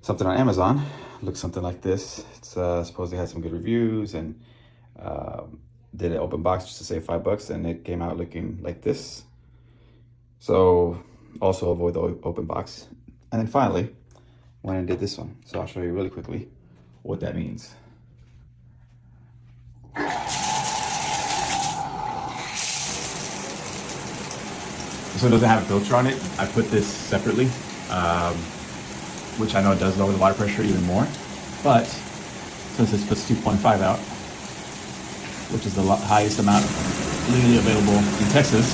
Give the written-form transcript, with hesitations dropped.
something on Amazon. Looks something like this. It's supposedly had some good reviews, and did an open box just to save $5, and it came out looking like this. So also avoid the open box. And then finally went and did this one. So I'll show you really quickly what that means. So it doesn't have a filter on it. I put this separately, which I know it does lower the water pressure even more. But since this puts 2.5 out, which is the highest amount legally available in Texas,